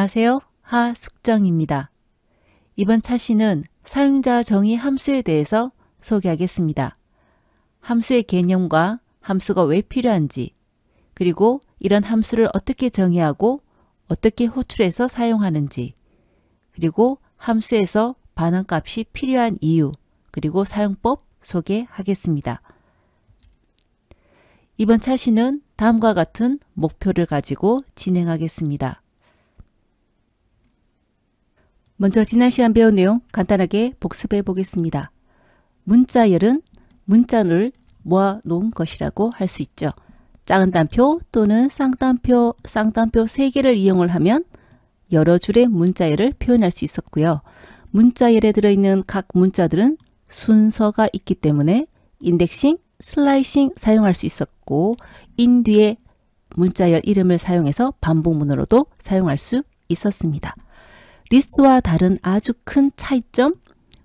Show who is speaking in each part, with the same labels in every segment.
Speaker 1: 안녕하세요. 하숙정입니다. 이번 차시는 사용자 정의 함수에 대해서 소개하겠습니다. 함수의 개념과 함수가 왜 필요한지, 그리고 이런 함수를 어떻게 정의하고 어떻게 호출해서 사용하는지, 그리고 함수에서 반환값이 필요한 이유, 그리고 사용법 소개하겠습니다. 이번 차시는 다음과 같은 목표를 가지고 진행하겠습니다. 먼저 지난 시간 배운 내용 간단하게 복습해 보겠습니다. 문자열은 문자를 모아 놓은 것이라고 할 수 있죠. 작은 단표 또는 쌍단표 3개를 이용을 하면 여러 줄의 문자열을 표현할 수 있었고요. 문자열에 들어있는 각 문자들은 순서가 있기 때문에 인덱싱, 슬라이싱 사용할 수 있었고, 인 뒤에 문자열 이름을 사용해서 반복문으로도 사용할 수 있었습니다. 리스트와 다른 아주 큰 차이점,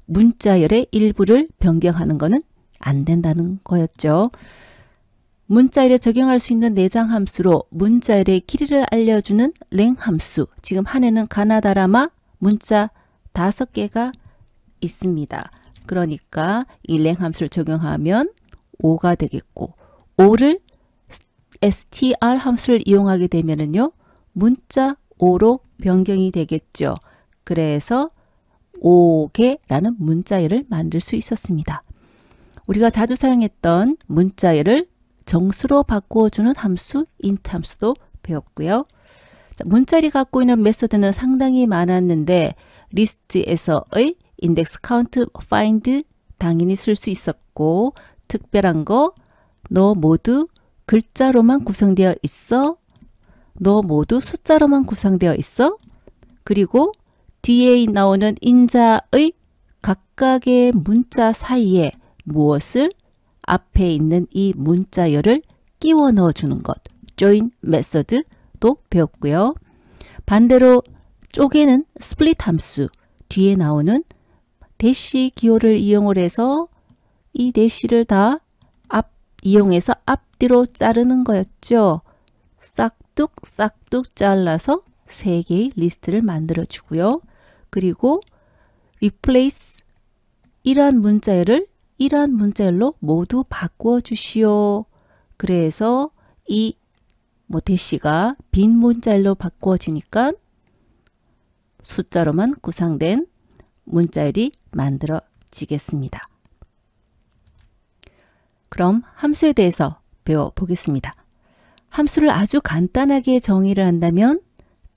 Speaker 1: 문자열의 일부를 변경하는 것은 안 된다는 거였죠. 문자열에 적용할 수 있는 내장 함수로 문자열의 길이를 알려주는 랭 함수, 지금 한해는 가나다라마 문자 5개가 있습니다. 그러니까 이 랭 함수를 적용하면 5가 되겠고, 5를 str 함수를 이용하게 되면은요, 문자 5로 변경이 되겠죠. 그래서 5개라는 문자열을 만들 수 있었습니다. 우리가 자주 사용했던 문자열을 정수로 바꿔주는 함수, int 함수도 배웠고요. 자, 문자열이 갖고 있는 메서드는 상당히 많았는데 리스트에서의 index count, find 당연히 쓸 수 있었고, 특별한 거, 너 모두 글자로만 구성되어 있어? 너 모두 숫자로만 구성되어 있어? 그리고 뒤에 나오는 인자의 각각의 문자 사이에 무엇을 앞에 있는 이 문자열을 끼워 넣어 주는 것, join 메서드도 배웠고요. 반대로 쪼개는 split 함수, 뒤에 나오는 대시 기호를 이용을 해서 이 대시를 다 이용해서 앞뒤로 자르는 거였죠. 싹둑 잘라서 3개의 리스트를 만들어 주고요. 그리고 replace 이러한 문자열을 이러한 문자열로 모두 바꾸어 주시오. 그래서 이 대시가 빈 문자열로 바꾸어지니까 숫자로만 구성된 문자열이 만들어지겠습니다. 그럼 함수에 대해서 배워보겠습니다. 함수를 아주 간단하게 정의를 한다면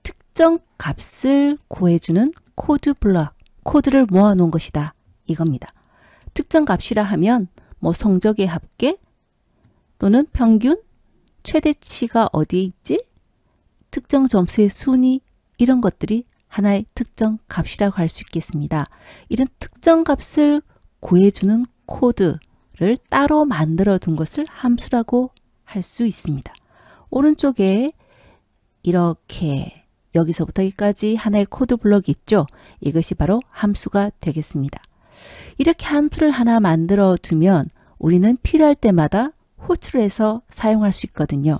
Speaker 1: 특정 값을 구해주는 코드 블록, 코드를 모아놓은 것이다. 이겁니다. 특정 값이라 하면 성적의 합계 또는 평균, 최대치가 어디에 있지? 특정 점수의 순위, 이런 것들이 하나의 특정 값이라고 할 수 있겠습니다. 이런 특정 값을 구해주는 코드를 따로 만들어 둔 것을 함수라고 할 수 있습니다. 오른쪽에 이렇게 여기서부터 여기까지 하나의 코드 블록이 있죠. 이것이 바로 함수가 되겠습니다. 이렇게 함수를 하나 만들어 두면 우리는 필요할 때마다 호출해서 사용할 수 있거든요.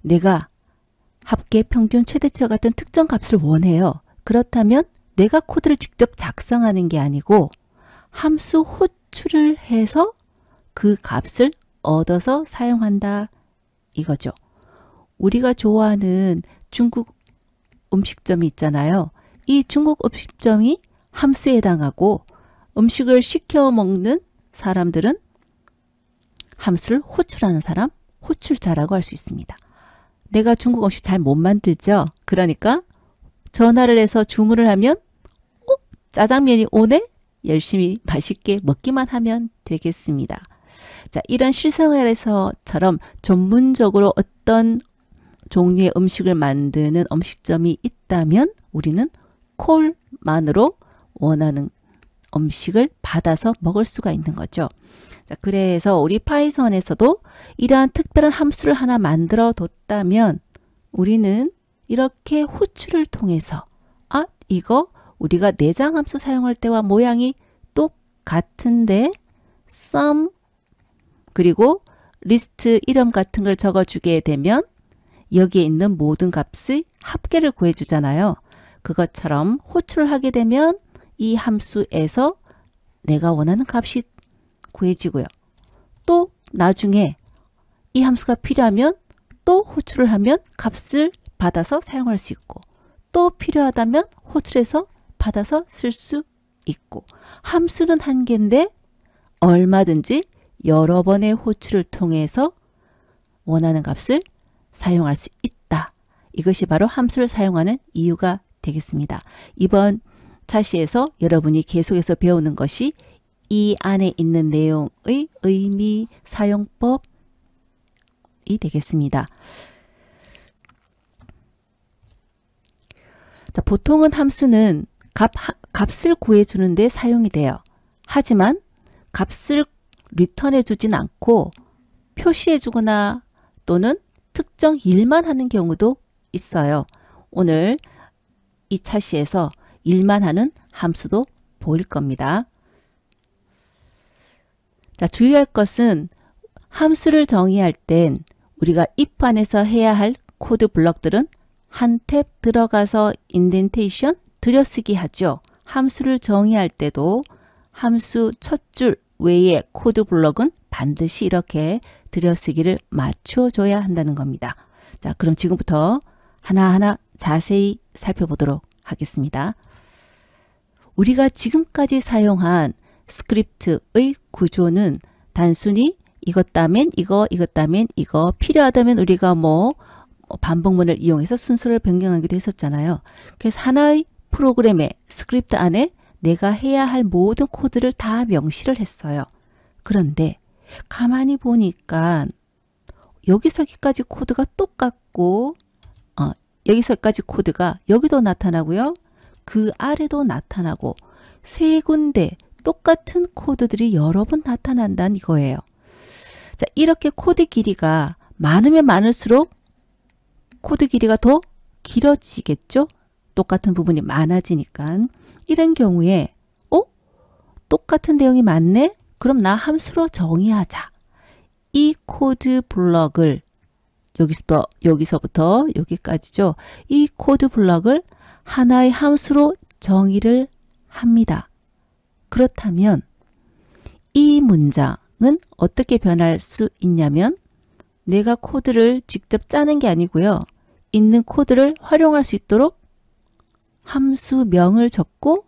Speaker 1: 내가 합계, 평균, 최대치와 같은 특정 값을 원해요. 그렇다면 내가 코드를 직접 작성하는 게 아니고 함수 호출을 해서 그 값을 얻어서 사용한다. 이거죠. 우리가 좋아하는 중국 음식점이 있잖아요. 이 중국 음식점이 함수에 해당하고 음식을 시켜 먹는 사람들은 함수를 호출하는 사람, 호출자라고 할 수 있습니다. 내가 중국 음식 잘 못 만들죠. 그러니까 전화를 해서 주문을 하면 짜장면이 오네? 열심히 맛있게 먹기만 하면 되겠습니다. 자, 이런 실생활에서처럼 전문적으로 어떤 종류의 음식을 만드는 음식점이 있다면 우리는 콜만으로 원하는 음식을 받아서 먹을 수가 있는 거죠. 자, 그래서 우리 파이썬에서도 이러한 특별한 함수를 하나 만들어 뒀다면 우리는 이렇게 호출을 통해서 이거 우리가 내장 함수 사용할 때와 모양이 똑같은데 sum 그리고 리스트 이름 같은 걸 적어주게 되면 여기에 있는 모든 값의 합계를 구해주잖아요. 그것처럼 호출을 하게 되면 이 함수에서 내가 원하는 값이 구해지고요. 또 나중에 이 함수가 필요하면 또 호출을 하면 값을 받아서 사용할 수 있고, 또 필요하다면 호출해서 받아서 쓸 수 있고, 함수는 한 개인데 얼마든지 여러 번의 호출을 통해서 원하는 값을 사용할 수 있다. 이것이 바로 함수를 사용하는 이유가 되겠습니다. 이번 차시에서 여러분이 계속해서 배우는 것이 이 안에 있는 내용의 의미 사용법이 되겠습니다. 자, 보통은 함수는 값을 구해주는 데 사용이 돼요. 하지만 값을 리턴해 주진 않고 표시해 주거나 또는 특정 일만 하는 경우도 있어요. 오늘 이 차시에서 일만 하는 함수도 보일 겁니다. 자, 주의할 것은 함수를 정의할 땐 우리가 if 안에서 해야 할 코드 블럭들은 한 탭 들어가서 인덴테이션 들여쓰기 하죠. 함수를 정의할 때도 함수 첫 줄 외에 코드 블럭은 반드시 이렇게 들여쓰기를 맞춰줘야 한다는 겁니다. 자, 그럼 지금부터 하나하나 자세히 살펴보도록 하겠습니다. 우리가 지금까지 사용한 스크립트의 구조는 단순히 이것 다면 이거, 이것 다면 이거, 필요하다면 우리가 반복문을 이용해서 순서를 변경하기도 했었잖아요. 그래서 하나의 프로그램의 스크립트 안에 내가 해야 할 모든 코드를 다 명시를 했어요. 그런데 가만히 보니까 여기서 여기까지 코드가 똑같고 여기서 여기까지 코드가 여기도 나타나고요. 그 아래도 나타나고 세 군데 똑같은 코드들이 여러 번 나타난다는 이거예요. 자, 이렇게 코드 길이가 많으면 많을수록 코드 길이가 더 길어지겠죠? 똑같은 부분이 많아지니까. 이런 경우에 똑같은 내용이 많네? 그럼 나 함수로 정의하자. 이 코드 블럭을 여기서부터 여기까지죠. 이 코드 블럭을 하나의 함수로 정의를 합니다. 그렇다면 이 문장은 어떻게 변할 수 있냐면 내가 코드를 직접 짜는 게 아니고요. 있는 코드를 활용할 수 있도록 함수명을 적고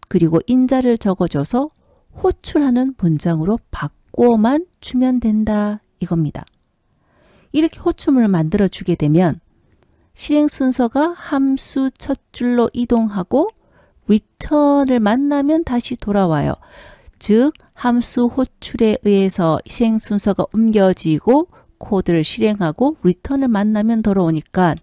Speaker 1: 그리고 인자를 적어줘서 호출하는 문장으로 바꿔만 주면 된다 이겁니다. 이렇게 호출문을 만들어 주게 되면 실행 순서가 함수 첫 줄로 이동하고 return을 만나면 다시 돌아와요. 즉 함수 호출에 의해서 실행 순서가 옮겨지고 코드를 실행하고 return을 만나면 돌아오니까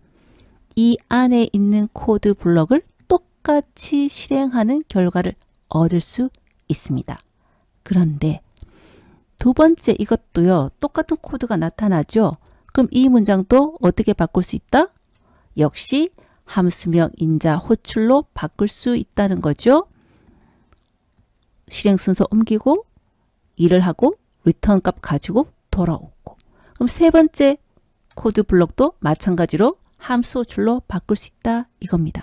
Speaker 1: 이 안에 있는 코드 블럭을 똑같이 실행하는 결과를 얻을 수 있습니다. 그런데 두 번째 이것도요. 똑같은 코드가 나타나죠. 그럼 이 문장도 어떻게 바꿀 수 있다? 역시 함수명 인자 호출로 바꿀 수 있다는 거죠. 실행 순서 옮기고 일을 하고 리턴 값 가지고 돌아오고. 그럼 세 번째 코드 블럭도 마찬가지로 함수 호출로 바꿀 수 있다 이겁니다.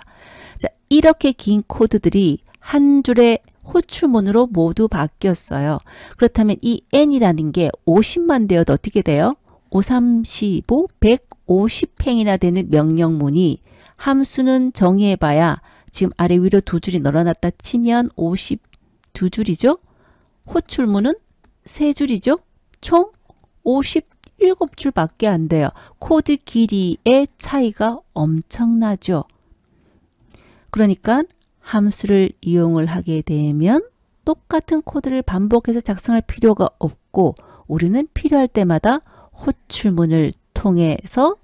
Speaker 1: 자, 이렇게 긴 코드들이 한 줄의 호출문으로 모두 바뀌었어요. 그렇다면 이 n이라는 게 50만 되어도 어떻게 돼요? 5, 3, 15, 150행이나 되는 명령문이 함수는 정의해봐야 지금 아래 위로 두 줄이 늘어났다 치면 52줄이죠. 호출문은 3줄이죠. 총 57줄밖에 안 돼요. 코드 길이의 차이가 엄청나죠. 그러니까 함수를 이용을 하게 되면 똑같은 코드를 반복해서 작성할 필요가 없고 우리는 필요할 때마다 호출문을 통해서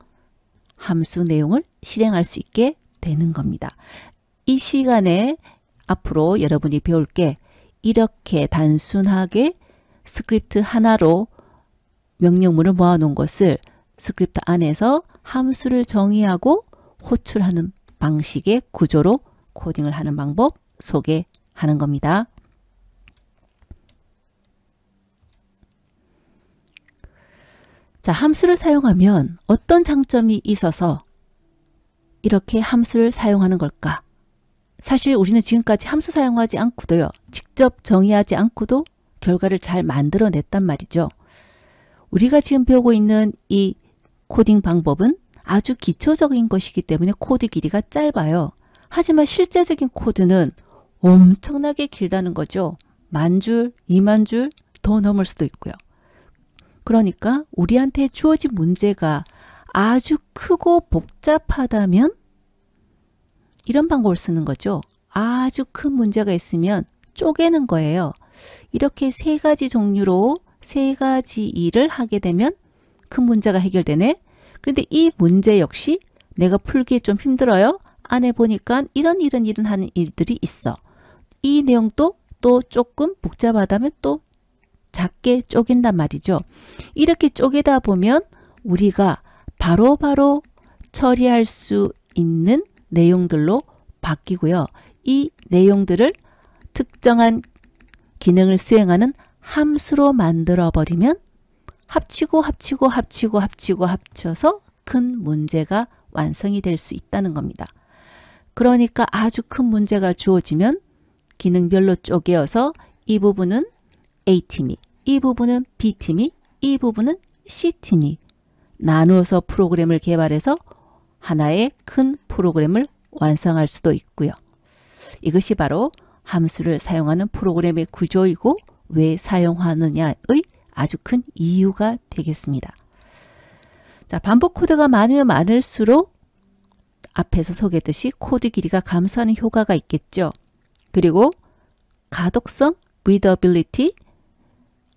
Speaker 1: 함수 내용을 실행할 수 있게 되는 겁니다. 이 시간에 앞으로 여러분이 배울 게 이렇게 단순하게 스크립트 하나로 명령문을 모아놓은 것을 스크립트 안에서 함수를 정의하고 호출하는 방식의 구조로 코딩을 하는 방법 소개하는 겁니다. 자, 함수를 사용하면 어떤 장점이 있어서 이렇게 함수를 사용하는 걸까? 사실 우리는 지금까지 함수 사용하지 않고도요. 직접 정의하지 않고도 결과를 잘 만들어냈단 말이죠. 우리가 지금 배우고 있는 이 코딩 방법은 아주 기초적인 것이기 때문에 코드 길이가 짧아요. 하지만 실제적인 코드는 엄청나게 길다는 거죠. 10,000줄, 20,000줄 더 넘을 수도 있고요. 그러니까 우리한테 주어진 문제가 아주 크고 복잡하다면 이런 방법을 쓰는 거죠. 아주 큰 문제가 있으면 쪼개는 거예요. 이렇게 3가지 종류로 3가지 일을 하게 되면 큰 문제가 해결되네. 그런데 이 문제 역시 내가 풀기 좀 힘들어요. 안에 보니까 이런 하는 일들이 있어. 이 내용도 또 조금 복잡하다면 또 작게 쪼갠단 말이죠. 이렇게 쪼개다 보면 우리가 바로바로 처리할 수 있는 내용들로 바뀌고요. 이 내용들을 특정한 기능을 수행하는 함수로 만들어 버리면 합쳐서 큰 문제가 완성이 될 수 있다는 겁니다. 그러니까 아주 큰 문제가 주어지면 기능별로 쪼개어서 이 부분은 A팀이, 이 부분은 B팀이, 이 부분은 C팀이 나누어서 프로그램을 개발해서 하나의 큰 프로그램을 완성할 수도 있고요. 이것이 바로 함수를 사용하는 프로그램의 구조이고 왜 사용하느냐의 아주 큰 이유가 되겠습니다. 자, 반복 코드가 많으면 많을수록 앞에서 소개했듯이 코드 길이가 감소하는 효과가 있겠죠. 그리고 가독성, readability,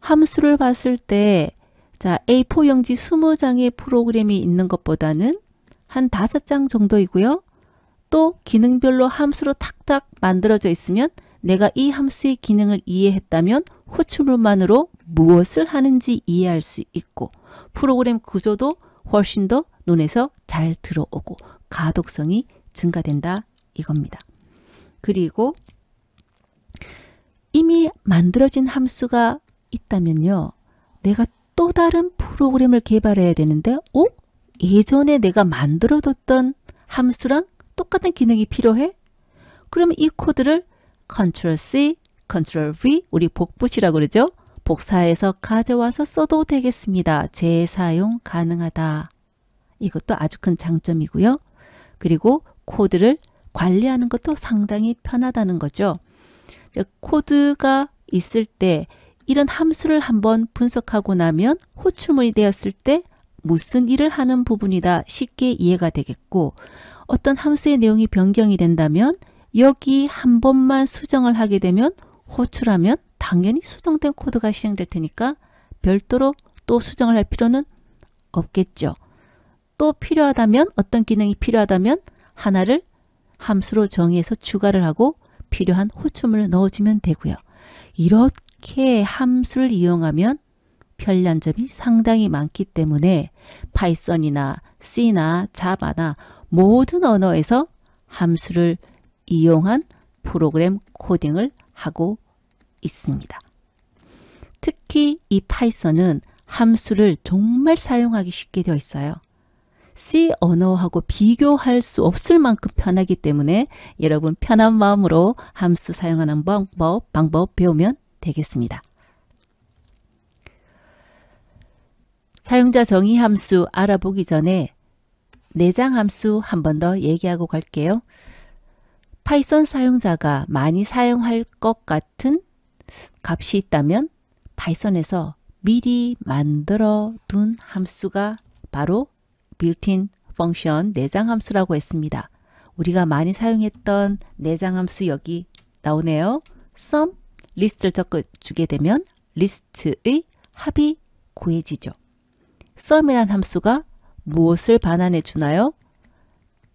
Speaker 1: 함수를 봤을 때 자, A4 용지 20장의 프로그램이 있는 것보다는 한 5장 정도이고요. 또 기능별로 함수로 탁탁 만들어져 있으면 내가 이 함수의 기능을 이해했다면 호출물만으로 무엇을 하는지 이해할 수 있고 프로그램 구조도 훨씬 더 눈에서 잘 들어오고 가독성이 증가된다 이겁니다. 그리고 이미 만들어진 함수가 있다면요. 내가 또 다른 프로그램을 개발해야 되는데 예전에 내가 만들어뒀던 함수랑 똑같은 기능이 필요해? 그러면 이 코드를 Ctrl+C, Ctrl+V, 우리 복붙이라고 그러죠? 복사해서 가져와서 써도 되겠습니다. 재사용 가능하다. 이것도 아주 큰 장점이고요. 그리고 코드를 관리하는 것도 상당히 편하다는 거죠. 코드가 있을 때 이런 함수를 한번 분석하고 나면 호출물이 되었을 때 무슨 일을 하는 부분이다 쉽게 이해가 되겠고 어떤 함수의 내용이 변경이 된다면 여기 한 번만 수정을 하게 되면 호출하면 당연히 수정된 코드가 실행될 테니까 별도로 또 수정을 할 필요는 없겠죠. 또 필요하다면 어떤 기능이 필요하다면 하나를 함수로 정의해서 추가를 하고 필요한 호출물을 넣어주면 되고요. 이렇게 함수를 이용하면 편리한 점이 상당히 많기 때문에 파이썬이나 C나 자바나 모든 언어에서 함수를 이용한 프로그램 코딩을 하고 있습니다. 특히 이 파이썬은 함수를 정말 사용하기 쉽게 되어 있어요. C 언어하고 비교할 수 없을 만큼 편하기 때문에 여러분 편한 마음으로 함수 사용하는 방법 배우면 되겠습니다. 사용자 정의 함수 알아보기 전에 내장 함수 한 번 더 얘기하고 갈게요. 파이썬 사용자가 많이 사용할 것 같은 값이 있다면 파이썬에서 미리 만들어 둔 함수가 바로 built-in 펑션 내장 함수라고 했습니다. 우리가 많이 사용했던 내장 함수 여기 나오네요. sum, 리스트를 적어주게 되면 리스트의 합이 구해지죠. sum이란 함수가 무엇을 반환해 주나요?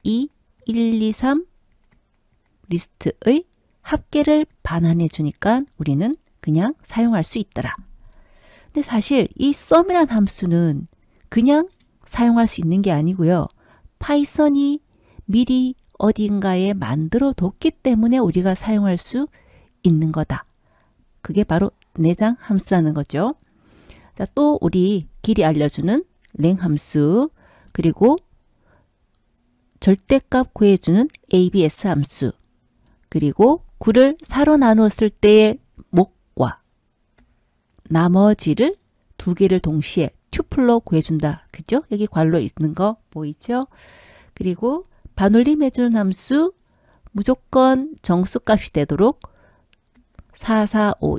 Speaker 1: 2, 1, 2, 3 리스트의 합계를 반환해 주니까 우리는 그냥 사용할 수 있더라. 근데 사실 이 sum이란 함수는 그냥 사용할 수 있는 게 아니고요. 파이썬이 미리 어딘가에 만들어 뒀기 때문에 우리가 사용할 수 있는 거다. 그게 바로 내장 함수라는 거죠. 자, 또 우리 길이 알려주는 랭 함수 그리고 절대값 구해주는 ABS 함수 그리고 9를 4로 나누었을 때의 목과 나머지를 두 개를 동시에 튜플로 구해준다. 그죠? 여기 괄호 있는 거 보이죠? 그리고 반올림해주는 함수 무조건 정수값이 되도록 4, 4, 5,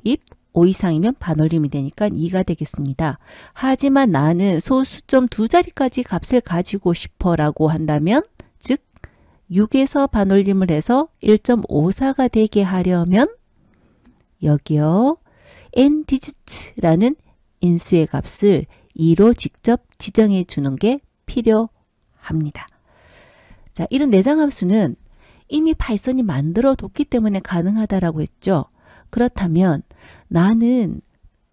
Speaker 1: 5 이상이면 반올림이 되니까 2가 되겠습니다. 하지만 나는 소수점 두 자리까지 값을 가지고 싶어 라고 한다면 즉 6에서 반올림을 해서 1.54가 되게 하려면 여기요 n 디지트라는 인수의 값을 2로 직접 지정해 주는 게 필요합니다. 자, 이런 내장함수는 이미 파이썬이 만들어 뒀기 때문에 가능하다라고 했죠. 그렇다면 나는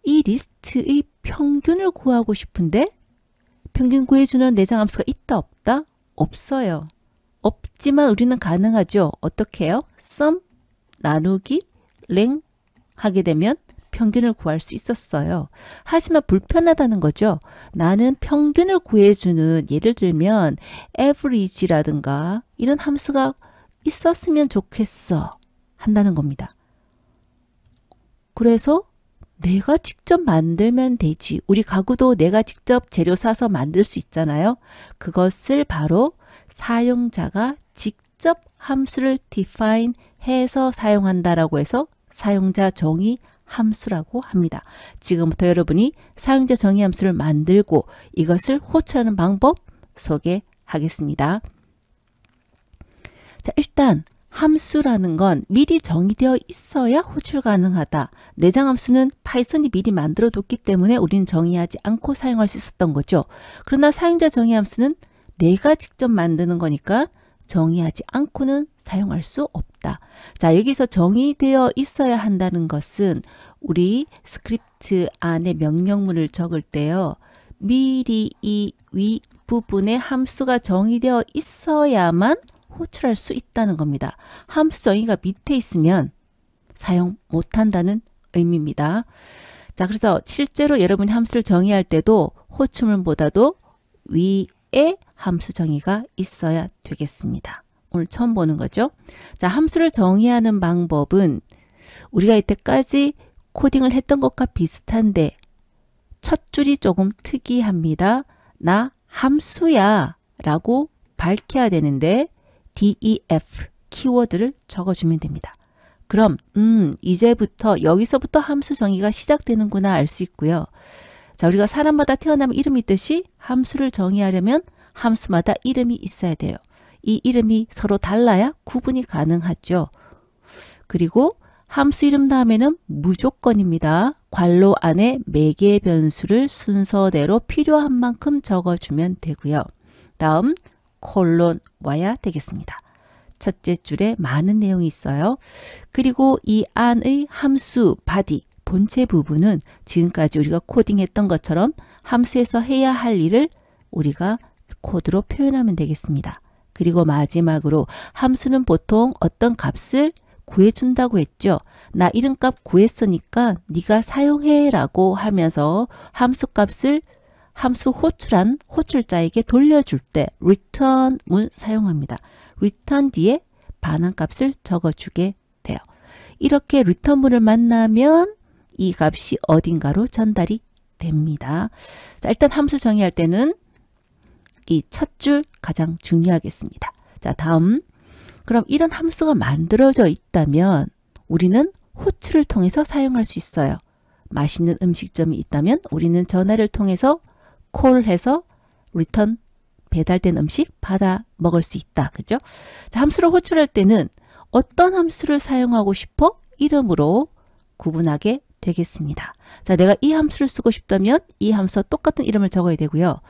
Speaker 1: 이 리스트의 평균을 구하고 싶은데 평균 구해주는 내장함수가 있다 없다? 없어요. 없지만 우리는 가능하죠. 어떻게 해요? sum 나누기 랭 하게 되면 평균을 구할 수 있었어요. 하지만 불편하다는 거죠. 나는 평균을 구해주는 예를 들면 average라든가 이런 함수가 있었으면 좋겠어 한다는 겁니다. 그래서 내가 직접 만들면 되지. 우리 가구도 내가 직접 재료 사서 만들 수 있잖아요. 그것을 바로 사용자가 직접 함수를 define 해서 사용한다라고 해서 사용자 정의 함수라고 합니다. 지금부터 여러분이 사용자 정의 함수를 만들고 이것을 호출하는 방법 소개하겠습니다. 자, 일단 함수라는 건 미리 정의되어 있어야 호출 가능하다. 내장함수는 파이썬이 미리 만들어 뒀기 때문에 우리는 정의하지 않고 사용할 수 있었던 거죠. 그러나 사용자 정의함수는 내가 직접 만드는 거니까 정의하지 않고는 사용할 수 없다. 자, 여기서 정의되어 있어야 한다는 것은 우리 스크립트 안에 명령문을 적을 때요. 미리 이 윗부분에 함수가 정의되어 있어야만 호출할 수 있다는 겁니다. 함수 정의가 밑에 있으면 사용 못한다는 의미입니다. 자, 그래서 실제로 여러분이 함수를 정의할 때도 호출문보다도 위에 함수 정의가 있어야 되겠습니다. 오늘 처음 보는 거죠. 자, 함수를 정의하는 방법은 우리가 이때까지 코딩을 했던 것과 비슷한데 첫 줄이 조금 특이합니다. 나 함수야 라고 밝혀야 되는데 def 키워드를 적어주면 됩니다. 그럼 이제부터 여기서부터 함수 정의가 시작되는구나 알 수 있고요. 자, 우리가 사람마다 태어나면 이름이 있듯이 함수를 정의하려면 함수마다 이름이 있어야 돼요. 이 이름이 서로 달라야 구분이 가능하죠. 그리고 함수 이름 다음에는 무조건입니다. 괄호 안에 매개 변수를 순서대로 필요한 만큼 적어주면 되고요. 다음 콜론 와야 되겠습니다. 첫째 줄에 많은 내용이 있어요. 그리고 이 안의 함수 body 본체 부분은 지금까지 우리가 코딩했던 것처럼 함수에서 해야 할 일을 우리가 코드로 표현하면 되겠습니다. 그리고 마지막으로 함수는 보통 어떤 값을 구해준다고 했죠. 나 이런 값 구했으니까 네가 사용해 라고 하면서 함수 값을 함수 호출한 호출자에게 돌려줄 때 return 문 사용합니다. return 뒤에 반환값을 적어주게 돼요. 이렇게 return 문을 만나면 이 값이 어딘가로 전달이 됩니다. 자, 일단 함수 정의할 때는 이 첫 줄 가장 중요하겠습니다. 자, 다음 그럼 이런 함수가 만들어져 있다면 우리는 호출을 통해서 사용할 수 있어요. 맛있는 음식점이 있다면 우리는 전화를 통해서 콜해서 return 배달된 음식 받아 먹을 수 있다. 그죠? 자, 함수를 호출할 때는 어떤 함수를 사용하고 싶어? 이름으로 구분하게 되겠습니다. 자, 내가 이 함수를 쓰고 싶다면 이 함수와 똑같은 이름을 적어야 되고요.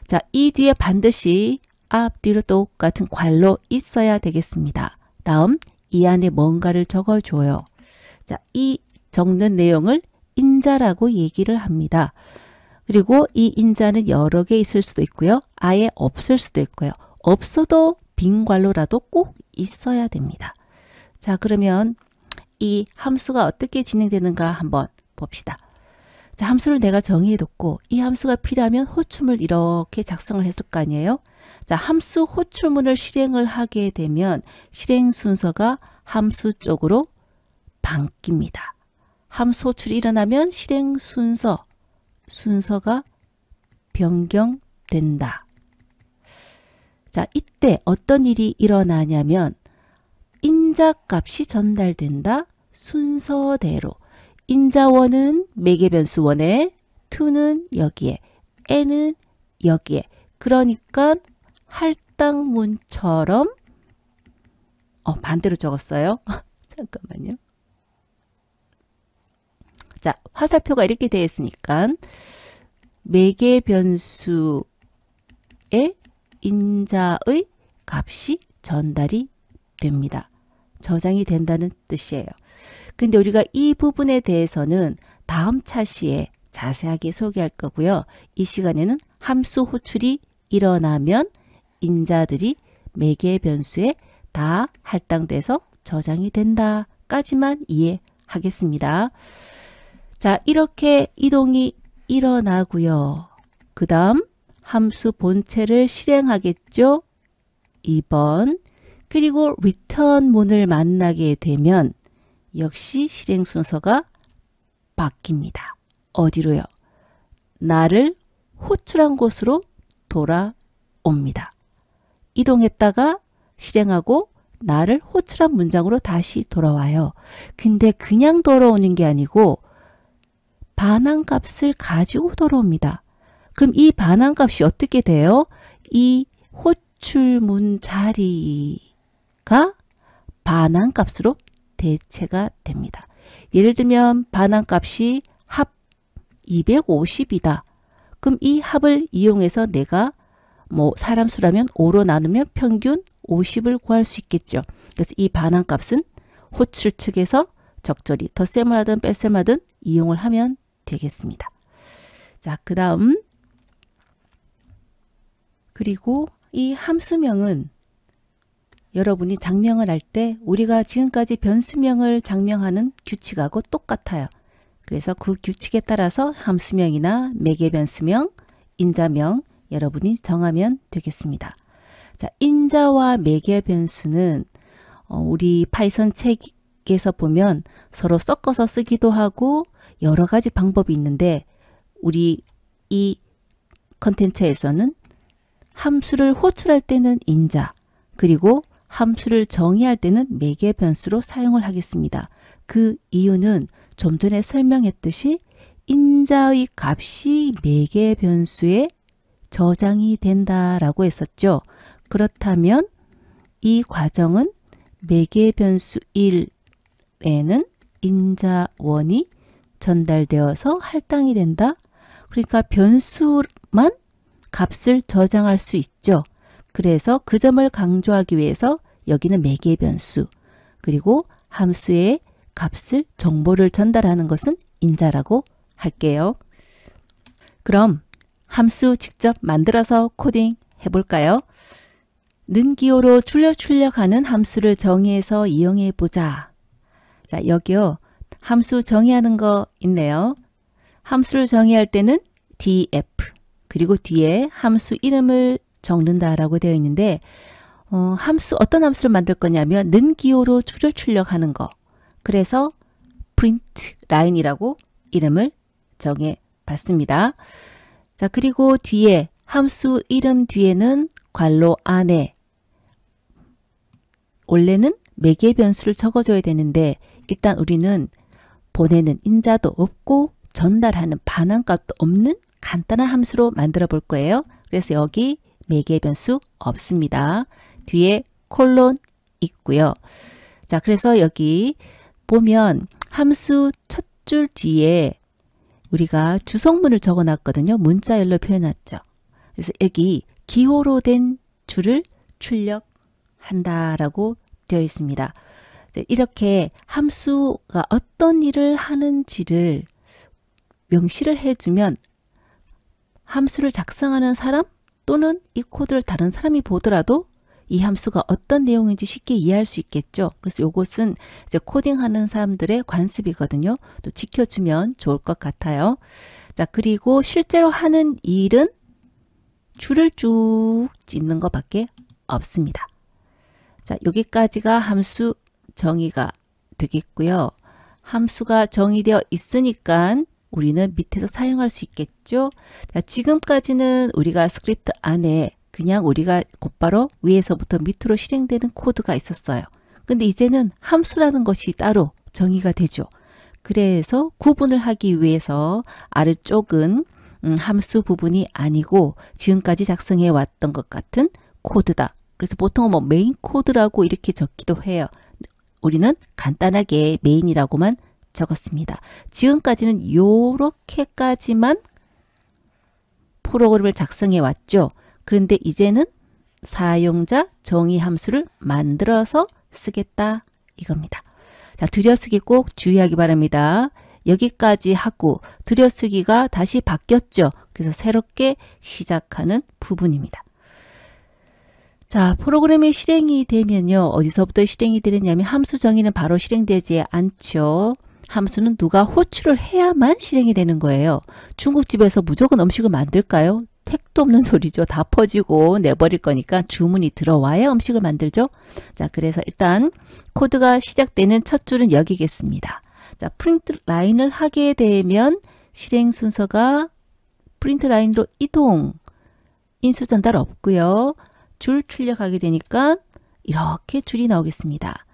Speaker 1: 자, 이 뒤에 반드시 앞뒤로 똑같은 괄호 있어야 되겠습니다. 다음 이 안에 뭔가를 적어줘요. 자, 이 적는 내용을 인자라고 얘기를 합니다. 그리고 이 인자는 여러 개 있을 수도 있고요. 아예 없을 수도 있고요. 없어도 빈 괄호라도 꼭 있어야 됩니다. 자, 그러면 이 함수가 어떻게 진행되는가 한번 봅시다. 자, 함수를 내가 정의해뒀고 이 함수가 필요하면 호출문을 이렇게 작성을 했을 거 아니에요. 자, 함수 호출문을 실행을 하게 되면 실행 순서가 함수 쪽으로 바뀝니다. 함수 호출이 일어나면 실행 순서가 변경된다. 자, 이때 어떤 일이 일어나냐면 인자값이 전달된다. 순서대로. 인자1은 매개변수 1에, 2는 여기에, n은 여기에. 그러니까 할당문처럼 반대로 적었어요. 잠깐만요. 자, 화살표가 이렇게 되어 있으니까 매개변수에 인자의 값이 전달이 됩니다. 저장이 된다는 뜻이에요. 근데 우리가 이 부분에 대해서는 다음 차시에 자세하게 소개할 거고요. 이 시간에는 함수 호출이 일어나면 인자들이 매개변수에 다 할당돼서 저장이 된다까지만 이해하겠습니다. 자, 이렇게 이동이 일어나고요. 그 다음 함수 본체를 실행하겠죠. 2번. 그리고 return문을 만나게 되면 역시 실행 순서가 바뀝니다. 어디로요? 나를 호출한 곳으로 돌아옵니다. 이동했다가 실행하고 나를 호출한 문장으로 다시 돌아와요. 근데 그냥 돌아오는 게 아니고 반환값을 가지고 돌아옵니다. 그럼 이 반환값이 어떻게 돼요? 이 호출문 자리가 반환값으로 대체가 됩니다. 예를 들면 반환값이 합 250이다. 그럼 이 합을 이용해서 내가 사람 수라면 5로 나누면 평균 50을 구할 수 있겠죠. 그래서 이 반환값은 호출 측에서 적절히 덧셈을 하든 뺄셈을 하든 이용을 하면 되겠습니다. 자, 그 다음 그리고 이 함수명은 여러분이 장명을 할 때 우리가 지금까지 변수명을 장명하는 규칙하고 똑같아요. 그래서 그 규칙에 따라서 함수명이나 매개변수명, 인자명 여러분이 정하면 되겠습니다. 자, 인자와 매개변수는 우리 파이썬 책에서 보면 서로 섞어서 쓰기도 하고 여러 가지 방법이 있는데 우리 이 컨텐츠에서는 함수를 호출할 때는 인자, 그리고 함수를 정의할 때는 매개변수로 사용을 하겠습니다. 그 이유는 좀 전에 설명했듯이 인자의 값이 매개변수에 저장이 된다라고 했었죠. 그렇다면 이 과정은 매개변수 1에는 인자1이 전달되어서 할당이 된다. 그러니까 변수만 값을 저장할 수 있죠. 그래서 그 점을 강조하기 위해서 여기는 매개변수, 그리고 함수의 값을 정보를 전달하는 것은 인자라고 할게요. 그럼 함수 직접 만들어서 코딩 해볼까요? 는 기호로 출력하는 함수를 정의해서 이용해 보자. 자, 여기요. 함수 정의하는 거 있네요. 함수를 정의할 때는 df, 그리고 뒤에 함수 이름을 적는다라고 되어 있는데 어떤 함수를 만들 거냐면 는 기호로 출력하는 거. 그래서 print line이라고 이름을 정해 봤습니다. 자, 그리고 뒤에 함수 이름 뒤에는 괄호 안에 원래는 매개변수를 적어줘야 되는데 일단 우리는 보내는 인자도 없고 전달하는 반환값도 없는 간단한 함수로 만들어 볼 거예요. 그래서 여기 매개변수 없습니다. 뒤에 콜론 있고요. 자, 그래서 여기 보면 함수 첫 줄 뒤에 우리가 주성문을 적어 놨거든요. 문자열로 표현했죠. 그래서 여기 기호로 된 줄을 출력한다라고 되어 있습니다. 이렇게 함수가 어떤 일을 하는지를 명시를 해주면 함수를 작성하는 사람 또는 이 코드를 다른 사람이 보더라도 이 함수가 어떤 내용인지 쉽게 이해할 수 있겠죠. 그래서 이것은 이제 코딩하는 사람들의 관습이거든요. 또 지켜주면 좋을 것 같아요. 자, 그리고 실제로 하는 일은 줄을 쭉 찢는 것밖에 없습니다. 자, 여기까지가 함수 정의가 되겠고요. 함수가 정의되어 있으니까 우리는 밑에서 사용할 수 있겠죠. 자, 지금까지는 우리가 스크립트 안에 그냥 우리가 곧바로 위에서부터 밑으로 실행되는 코드가 있었어요. 근데 이제는 함수라는 것이 따로 정의가 되죠. 그래서 구분을 하기 위해서 아래쪽은 함수 부분이 아니고 지금까지 작성해 왔던 것 같은 코드다. 그래서 보통 뭐 메인 코드라고 이렇게 적기도 해요. 우리는 간단하게 메인이라고만 적었습니다. 지금까지는 이렇게까지만 프로그램을 작성해 왔죠. 그런데 이제는 사용자 정의 함수를 만들어서 쓰겠다 이겁니다. 자, 들여쓰기 꼭 주의하기 바랍니다. 여기까지 하고 들여쓰기가 다시 바뀌었죠. 그래서 새롭게 시작하는 부분입니다. 자, 프로그램이 실행이 되면요. 어디서부터 실행이 되느냐면 함수 정의는 바로 실행되지 않죠. 함수는 누가 호출을 해야만 실행이 되는 거예요. 중국집에서 무조건 음식을 만들까요? 택도 없는 소리죠. 다 퍼지고 내버릴 거니까 주문이 들어와야 음식을 만들죠. 자, 그래서 일단 코드가 시작되는 첫 줄은 여기겠습니다. 자, 프린트 라인을 하게 되면 실행 순서가 프린트 라인으로 이동, 인수 전달 없고요. 줄 출력하게 되니까 이렇게 줄이 나오겠습니다.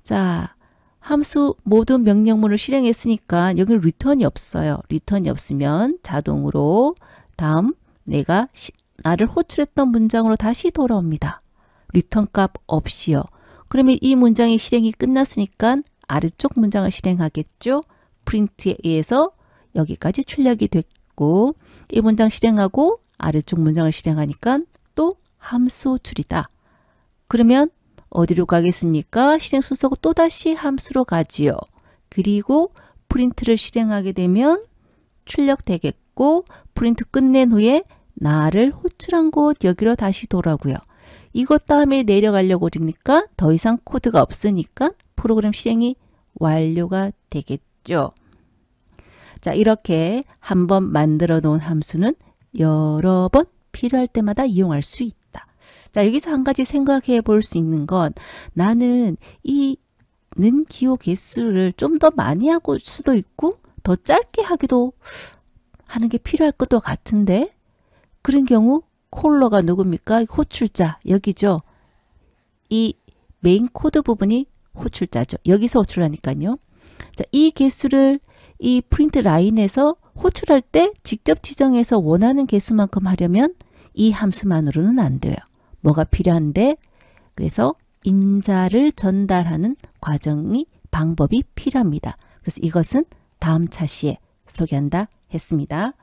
Speaker 1: 자, 함수 모든 명령문을 실행했으니까 여기는 리턴이 없어요. 리턴이 없으면 자동으로 다음 내가 나를 호출했던 문장으로 다시 돌아옵니다. 리턴 값 없이요. 그러면 이 문장이 실행이 끝났으니까 아래쪽 문장을 실행하겠죠. 프린트에 의해서 여기까지 출력이 됐고 이 문장 실행하고 아래쪽 문장을 실행하니까 또 함수 줄이다. 그러면 어디로 가겠습니까? 실행 순서가 또다시 함수로 가지요. 그리고 프린트를 실행하게 되면 출력되겠고 프린트 끝낸 후에 나를 호출한 곳 여기로 다시 돌아오고요. 이것 다음에 내려가려고 그러니까 더 이상 코드가 없으니까 프로그램 실행이 완료가 되겠죠. 자, 이렇게 한번 만들어 놓은 함수는 여러 번 필요할 때마다 이용할 수 있다. 자, 여기서 한 가지 생각해 볼 수 있는 건 나는 이 는 기호 개수를 좀 더 많이 하고 수도 있고 더 짧게 하기도 하는 게 필요할 것도 같은데 그런 경우 콜러가 누굽니까? 호출자 여기죠. 이 메인 코드 부분이 호출자죠. 여기서 호출하니까요. 자, 이 개수를 이 프린트 라인에서 호출할 때 직접 지정해서 원하는 개수만큼 하려면 이 함수만으로는 안 돼요. 뭐가 필요한데 그래서 인자를 전달하는 과정이 방법이 필요합니다. 그래서 이것은 다음 차시에 소개한다 했습니다.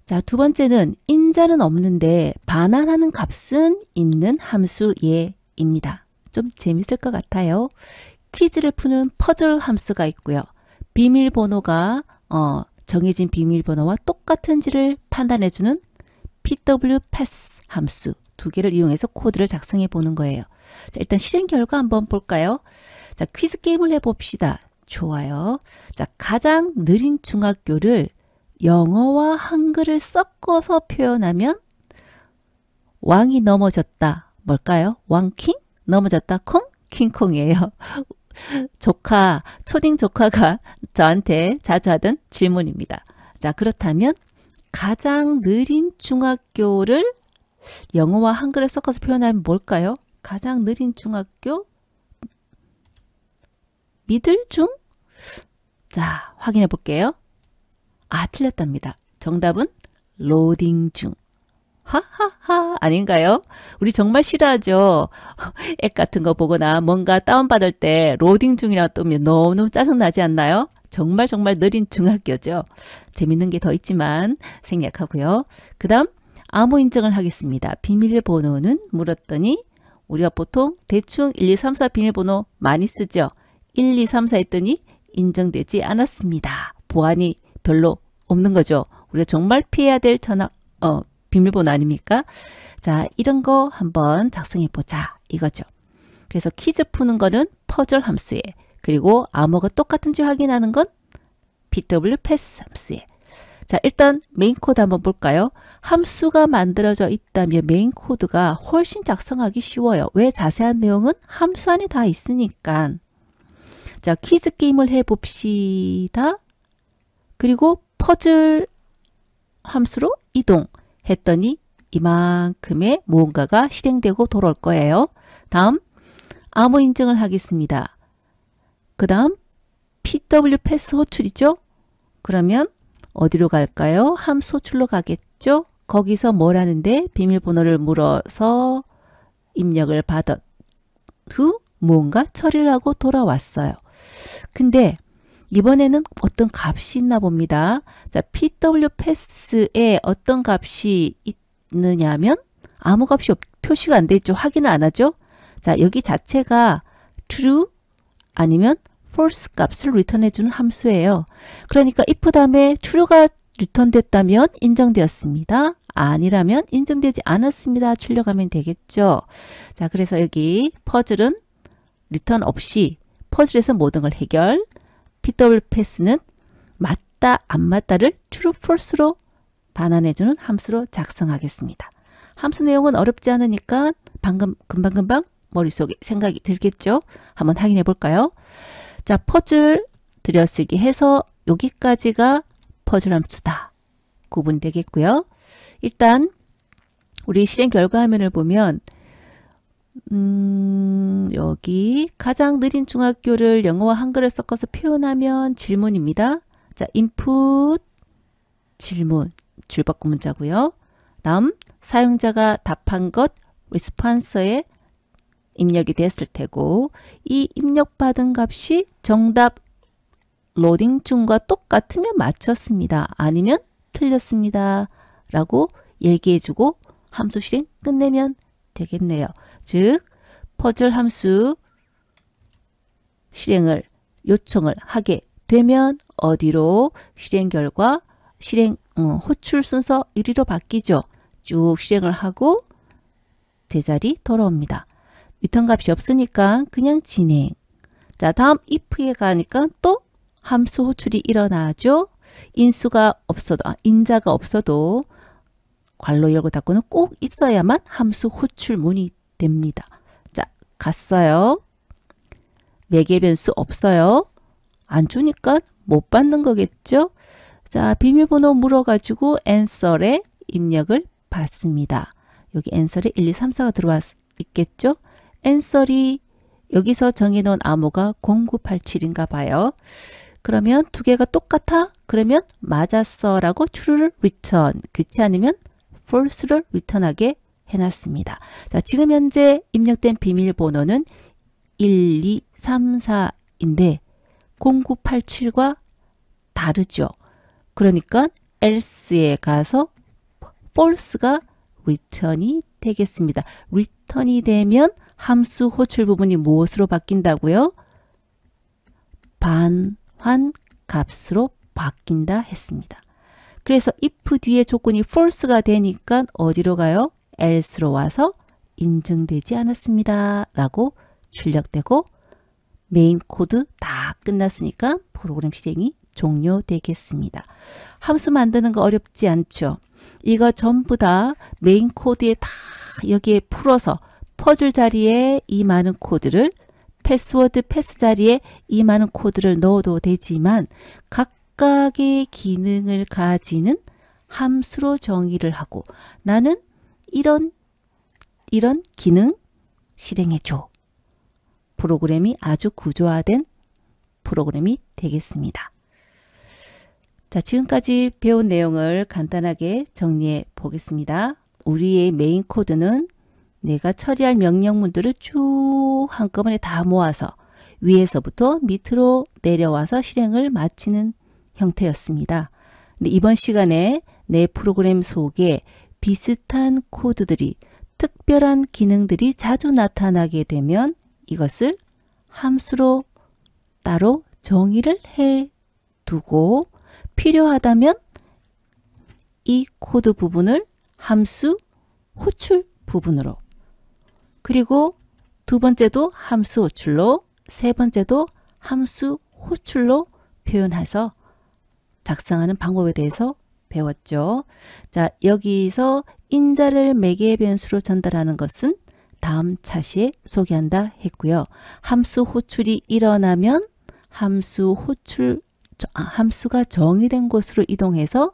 Speaker 1: 자, 두 번째는 인자는 없는데 반환하는 값은 있는 함수 예입니다. 좀 재밌을 것 같아요. 퀴즈를 푸는 퍼즐 함수가 있고요. 비밀번호가 정해진 비밀번호와 똑같은지를 판단해주는 pwpass 함수 두 개를 이용해서 코드를 작성해 보는 거예요. 자, 일단 실행 결과 한번 볼까요? 자, 퀴즈 게임을 해봅시다. 좋아요. 자, 가장 느린 중학교를 영어와 한글을 섞어서 표현하면 왕이 넘어졌다. 뭘까요? 왕킹? 넘어졌다. 콩? 킹콩이에요. 조카, 초딩 조카가 저한테 자주 하던 질문입니다. 자, 그렇다면 가장 느린 중학교를 영어와 한글을 섞어서 표현하면 뭘까요? 가장 느린 중학교? 미들 중? 자, 확인해 볼게요. 아, 틀렸답니다. 정답은 로딩 중. 하하하 아닌가요? 우리 정말 싫어하죠. 앱 같은 거 보거나 뭔가 다운받을 때 로딩 중이라고 뜨면 너무너무 짜증나지 않나요? 정말 느린 중학교죠. 재밌는 게 더 있지만 생략하고요. 그 다음 암호 인증을 하겠습니다. 비밀번호는 물었더니 우리가 보통 대충 1, 2, 3, 4 비밀번호 많이 쓰죠. 1, 2, 3, 4 했더니 인정되지 않았습니다. 보안이 별로 없는 거죠. 우리가 정말 피해야 될 비밀번호 아닙니까? 자, 이런 거 한번 작성해 보자 이거죠. 그래서 퀴즈 푸는 거는 퍼즐 함수에 그리고 암호가 똑같은지 확인하는 건 pwpass 함수에 자, 일단 메인 코드 한번 볼까요? 함수가 만들어져 있다면 메인 코드가 훨씬 작성하기 쉬워요. 왜? 자세한 내용은 함수 안에 다 있으니까. 자, 퀴즈 게임을 해봅시다. 그리고 퍼즐 함수로 이동했더니 이만큼의 무언가가 실행되고 돌아올 거예요. 다음 암호 인증을 하겠습니다. 그 다음 PW 패스 호출이죠. 그러면 어디로 갈까요? 함수 호출로 가겠죠. 거기서 뭘 하는데 비밀번호를 물어서 입력을 받은 후 무언가 처리를 하고 돌아왔어요. 근데 이번에는 어떤 값이 있나 봅니다. 자, PW 패스에 어떤 값이 있느냐면 아무 값이 표시가 안 돼 있죠. 확인을 안 하죠. 자, 여기 자체가 true 아니면 false 값을 리턴해 주는 함수예요. 그러니까 if 다음에 true가 리턴됐다면 인정되었습니다. 아니라면 인정되지 않았습니다. 출력하면 되겠죠. 자, 그래서 여기 퍼즐은 리턴 없이 퍼즐에서 모든 걸 해결. PW 패스는 맞다 안 맞다를 true false로 반환해주는 함수로 작성하겠습니다. 함수 내용은 어렵지 않으니까 금방금방 머릿속에 생각이 들겠죠. 한번 확인해 볼까요? 자, 퍼즐 들여쓰기 해서 여기까지가 퍼즐 함수다. 구분되겠고요. 일단 우리 실행 결과 화면을 보면 여기 가장 느린 중학교를 영어와 한글을 섞어서 표현하면 질문입니다. 자, input 질문 줄바꿈 문자고요. 다음 사용자가 답한 것 response에 입력이 됐을 테고 이 입력받은 값이 정답 로딩 중과 똑같으면 맞췄습니다. 아니면 틀렸습니다. 라고 얘기해주고 함수 실행 끝내면 되겠네요. 즉 퍼즐 함수 실행을 요청을 하게 되면 어디로 실행 결과 실행 호출 순서 1위로 바뀌죠. 쭉 실행을 하고 제자리 돌아옵니다. 리턴 값이 없으니까 그냥 진행. 자, 다음 if에 가니까 또 함수 호출이 일어나죠. 인수가 없어도 인자가 없어도 괄호 열고 닫고는 꼭 있어야만 함수 호출문이 됩니다. 자, 갔어요. 매개 변수 없어요. 안 주니까 못 받는 거겠죠. 자, 비밀번호 물어가지고 answer에 입력을 받습니다. 여기 answer에 1, 2, 3, 4가 들어와 있겠죠. answer이 여기서 정해놓은 암호가 0987인가 봐요. 그러면 두 개가 똑같아? 그러면 맞았어 라고 true를 return, 그렇지 않으면 false를 return하게 해놨습니다. 자, 지금 현재 입력된 비밀번호는 1, 2, 3, 4인데 0987과 다르죠. 그러니까 else에 가서 false가 return이 되겠습니다. return이 되면 함수 호출 부분이 무엇으로 바뀐다고요? 반환 값으로 바뀐다 했습니다. 그래서 if 뒤에 조건이 false가 되니까 어디로 가요? else로 와서 인증되지 않았습니다. 라고 출력되고 메인 코드 다 끝났으니까 프로그램 실행이 종료되겠습니다. 함수 만드는 거 어렵지 않죠? 이거 전부 다 메인 코드에 다 여기에 풀어서 퍼즐 자리에 이 많은 코드를 패스워드 패스 자리에 이 많은 코드를 넣어도 되지만 각각의 기능을 가지는 함수로 정의를 하고 나는 이런 기능 실행해줘. 프로그램이 아주 구조화된 프로그램이 되겠습니다. 자, 지금까지 배운 내용을 간단하게 정리해 보겠습니다. 우리의 메인 코드는 내가 처리할 명령문들을 쭉 한꺼번에 다 모아서 위에서부터 밑으로 내려와서 실행을 마치는 형태였습니다. 근데 이번 시간에 내 프로그램 속에 비슷한 코드들이 특별한 기능들이 자주 나타나게 되면 이것을 함수로 따로 정의를 해 두고 필요하다면 이 코드 부분을 함수 호출 부분으로 그리고 두 번째도 함수 호출로 세 번째도 함수 호출로 표현해서 작성하는 방법에 대해서 배웠죠. 자, 여기서 인자를 매개 변수로 전달하는 것은 다음 차시에 소개한다 했고요. 함수 호출이 일어나면 함수가 정의된 곳으로 이동해서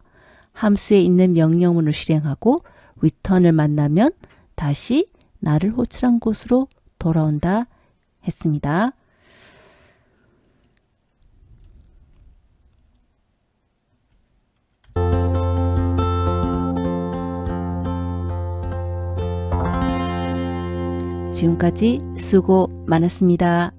Speaker 1: 함수에 있는 명령문을 실행하고 return을 만나면 다시 나를 호출한 곳으로 돌아온다 했습니다. 지금까지 수고 많았습니다.